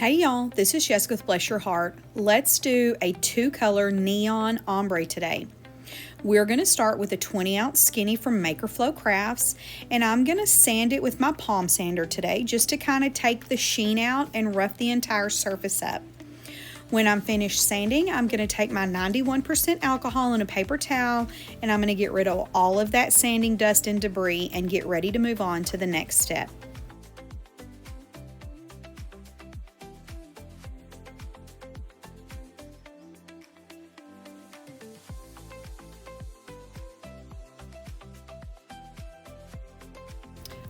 Hey y'all, this is Jessica with Bless Your Heart. Let's do a 2-color neon ombre today. We're going to start with a 20-ounce skinny from MakerFlow Crafts, and I'm going to sand it with my palm sander today just to kind of take the sheen out and rough the entire surface up. When I'm finished sanding, I'm going to take my 91% alcohol in a paper towel, and I'm going to get rid of all of that sanding dust and debris and get ready to move on to the next step.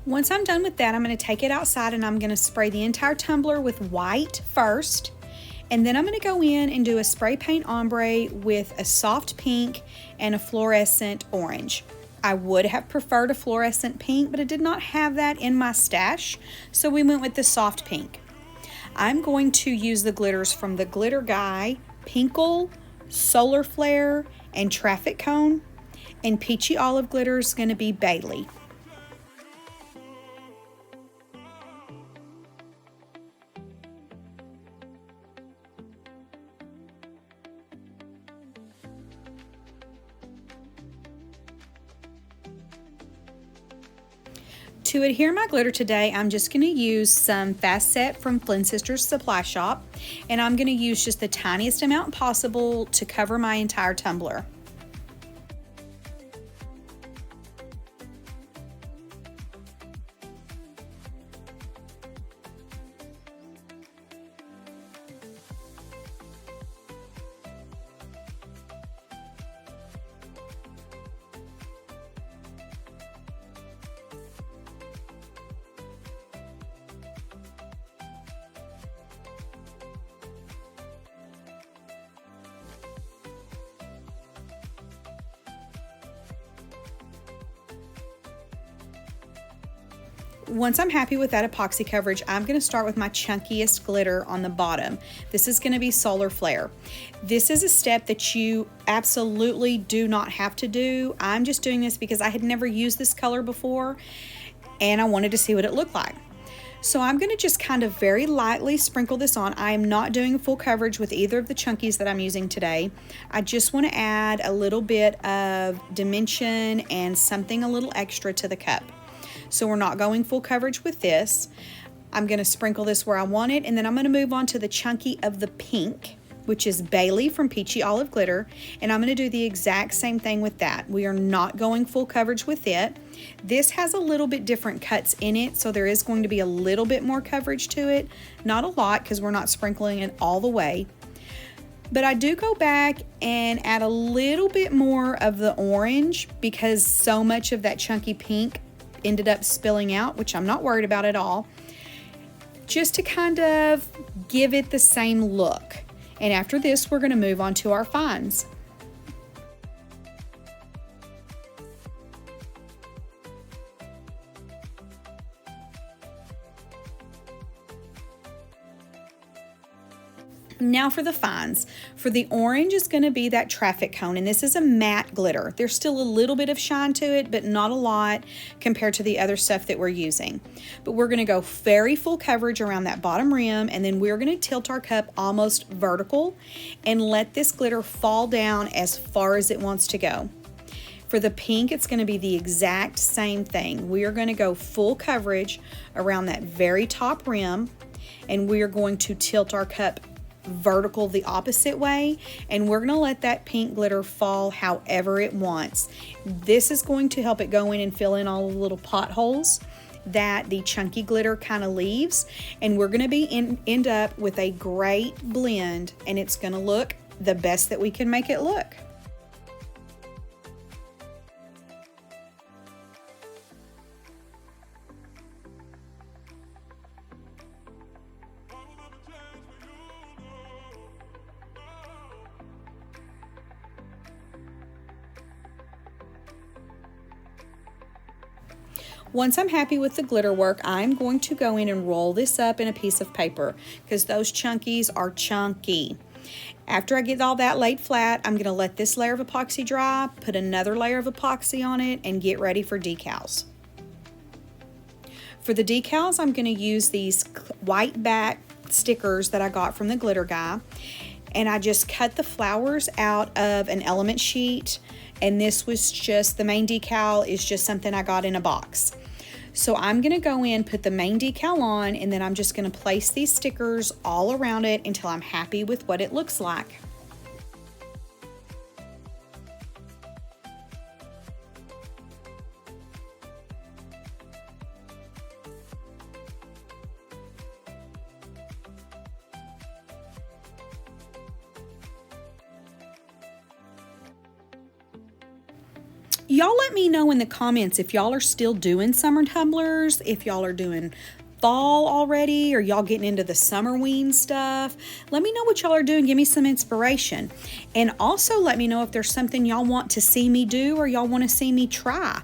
Once I'm done with that, I'm going to take it outside and I'm going to spray the entire tumbler with white first. And then I'm going to go in and do a spray paint ombre with a soft pink and a fluorescent orange. I would have preferred a fluorescent pink, but I did not have that in my stash, so we went with the soft pink. I'm going to use the glitters from the Glitter Guy, Pinkle, Solar Flare, and Traffic Cone. And Peachy Olive Glitters is going to be Bailey. To adhere my glitter today, I'm just going to use some Fast Set from Flynn Sisters Supply Shop, and I'm going to use just the tiniest amount possible to cover my entire tumbler. Once I'm happy with that epoxy coverage, I'm going to start with my chunkiest glitter on the bottom. This is going to be Solar Flare. This is a step that you absolutely do not have to do. I'm just doing this because I had never used this color before and I wanted to see what it looked like. So I'm going to just kind of very lightly sprinkle this on. I am not doing full coverage with either of the chunkies that I'm using today. I just want to add a little bit of dimension and something a little extra to the cup. So we're not going full coverage with this. I'm going to sprinkle this where I want it, and then I'm going to move on to the chunky of the pink, which is Bailey from Peachy Olive Glitter, and I'm going to do the exact same thing with that. We are not going full coverage with it. This has a little bit different cuts in it, so there is going to be a little bit more coverage to it. Not a lot, because we're not sprinkling it all the way. But I do go back and add a little bit more of the orange because so much of that chunky pink ended up spilling out, which I'm not worried about at all, just to kind of give it the same look. And after this, we're going to move on to our fines. Now for the fines. For the orange is going to be that Traffic Cone, and this is a matte glitter. There's still a little bit of shine to it, but not a lot compared to the other stuff that we're using. But we're going to go very full coverage around that bottom rim, and then we're going to tilt our cup almost vertical and let this glitter fall down as far as it wants to go. For the pink, it's going to be the exact same thing. We are going to go full coverage around that very top rim, and we are going to tilt our cup vertical the opposite way, and we're going to let that pink glitter fall however it wants. This is going to help it go in and fill in all the little potholes that the chunky glitter kind of leaves, and we're going to end up with a great blend, and it's going to look the best that we can make it look. Once I'm happy with the glitter work, I'm going to go in and roll this up in a piece of paper because those chunkies are chunky. After I get all that laid flat, I'm going to let this layer of epoxy dry, put another layer of epoxy on it, and get ready for decals. For the decals, I'm going to use these white back stickers that I got from the glitter guy, and I just cut the flowers out of an element sheet, and this was just, the main decal is just something I got in a box. So I'm going to go in, put the main decal on, and then I'm just going to place these stickers all around it until I'm happy with what it looks like. Y'all let me know in the comments if y'all are still doing summer tumblers, if y'all are doing fall already, or y'all getting into the summerween stuff. Let me know what y'all are doing. Give me some inspiration. And also let me know if there's something y'all want to see me do or y'all want to see me try.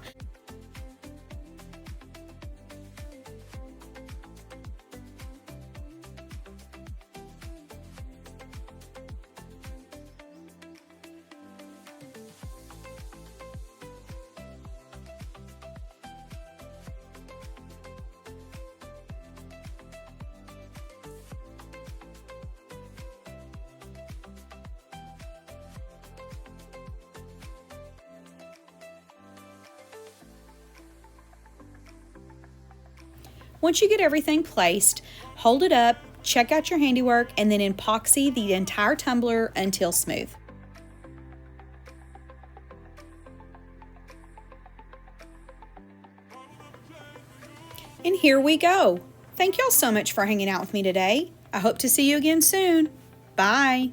Once you get everything placed, hold it up, check out your handiwork, and then epoxy the entire tumbler until smooth. And here we go. Thank y'all so much for hanging out with me today. I hope to see you again soon. Bye.